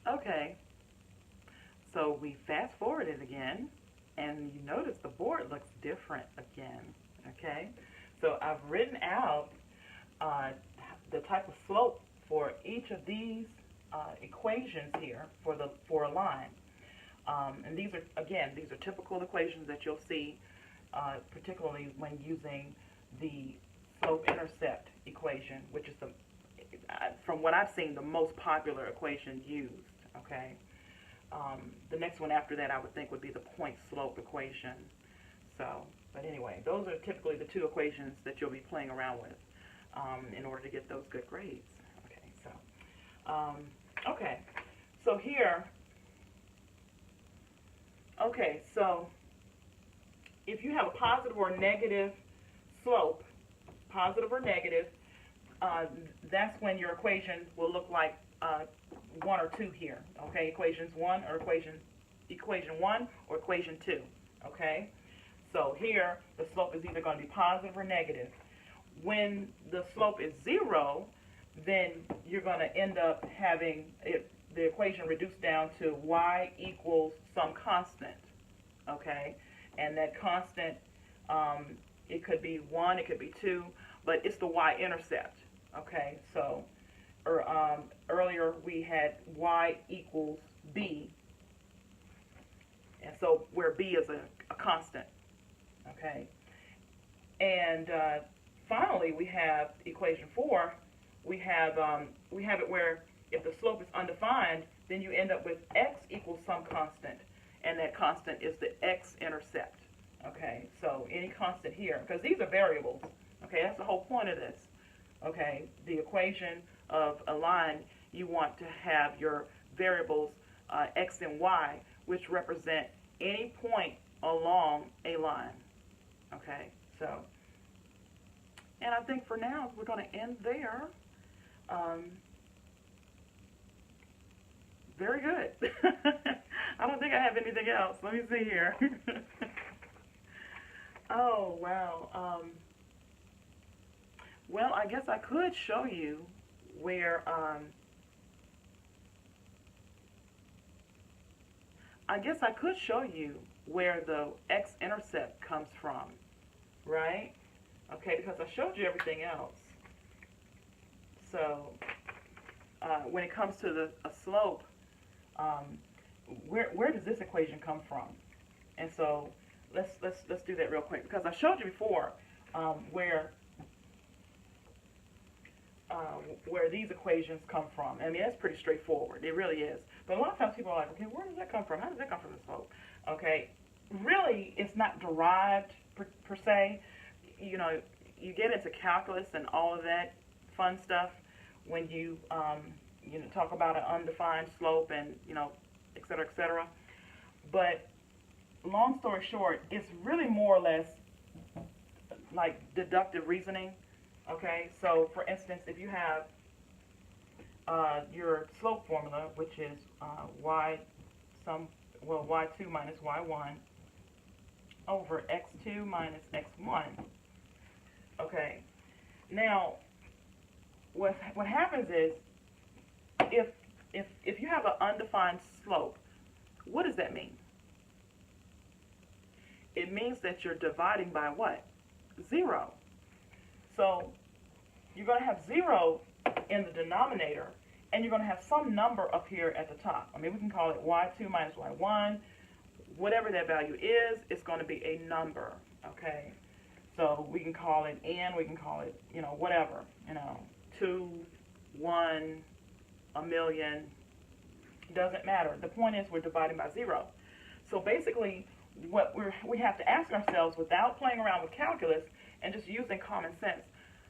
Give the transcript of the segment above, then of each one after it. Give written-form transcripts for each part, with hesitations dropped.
Okay, so we fast forwarded again, and you notice the board looks different again. Okay, so I've written out uh, the type of slope for each of these equations here for a line. And these are, again, these are typical equations that you'll see, particularly when using the slope-intercept equation, which is from what I've seen, the most popular equation used. Okay. The next one after that I would think would be the point slope equation. So, but anyway, those are typically the two equations that you'll be playing around with in order to get those good grades. Okay, so here, okay, so if you have a positive or negative slope, positive or negative, that's when your equation will look like 1 or 2 here. Okay, equation 1 or equation 2. Okay, so here the slope is either going to be positive or negative. When the slope is 0, then you're going to end up having the equation reduced down to y equals some constant. Okay, and that constant, it could be 1, it could be 2, but it's the y-intercept. Okay, so earlier we had y equals b, and so where b is a constant. Okay, and finally we have equation 4. We have it where if the slope is undefined, then you end up with x equals some constant, and that constant is the x-intercept. Okay, so any constant here, because these are variables. Okay, that's the whole point of this. Okay, the equation of a line, you want to have your variables x and y, which represent any point along a line. Okay, so, and I think for now we're going to end there. Very good. I don't think I have anything else. Let me see here. Oh, wow. Well, I guess I could show you where, the x-intercept comes from, right? Okay, because I showed you everything else. So, when it comes to a slope, where does this equation come from? And so, let's do that real quick, because I showed you before where these equations come from. I mean, that's pretty straightforward. It really is. But a lot of times people are like, okay, where does that come from? How does that come from the slope? Okay, really, it's not derived per se. You know, you get into calculus and all of that fun stuff when you talk about an undefined slope and et cetera, et cetera. But long story short, it's really more or less like deductive reasoning. Okay, so for instance, if you have your slope formula, which is y2 minus y1 over x2 minus x1. Okay, now what happens is if you have an undefined slope, what does that mean? It means that you're dividing by what? 0. So you're going to have 0 in the denominator, and you're going to have some number up here at the top. I mean, we can call it y2 minus y1. Whatever that value is, it's going to be a number, okay? So we can call it n, we can call it, whatever, 2, 1, a million, doesn't matter. The point is we're dividing by 0. So basically, what we have to ask ourselves, without playing around with calculus and just using common sense,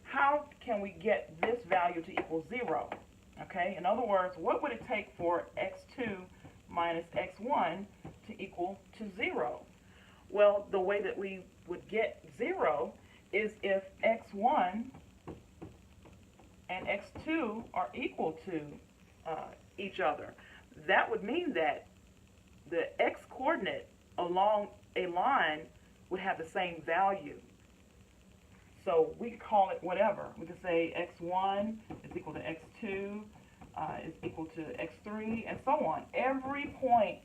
how can we get this value to equal 0? Okay, in other words, what would it take for x2 minus x1 to equal to 0? Well, the way that we would get 0 is if x1 and x2 are equal to each other. That would mean that the x-coordinate along a line would have the same value. So we could call it whatever. We could say x1 is equal to x2 is equal to x3, and so on. Every point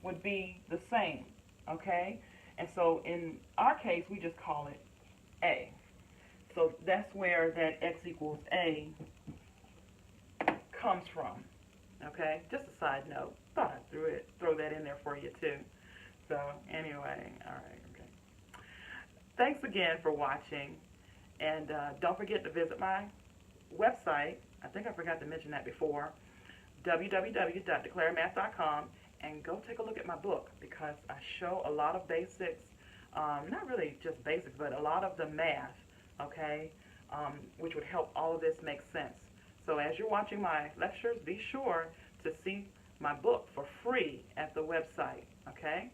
would be the same, okay? And so in our case, we just call it a. So that's where that x equals a comes from, okay? Just a side note. Thought I'd throw that in there for you too. So anyway, all right, okay. Thanks again for watching, and don't forget to visit my website. I think I forgot to mention that before, www.declaremath.com, and go take a look at my book, because I show a lot of basics, not really just basics, but a lot of the math, okay, which would help all of this make sense. So as you're watching my lectures, be sure to see my book for free at the website, okay?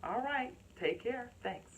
All right, take care. Thanks.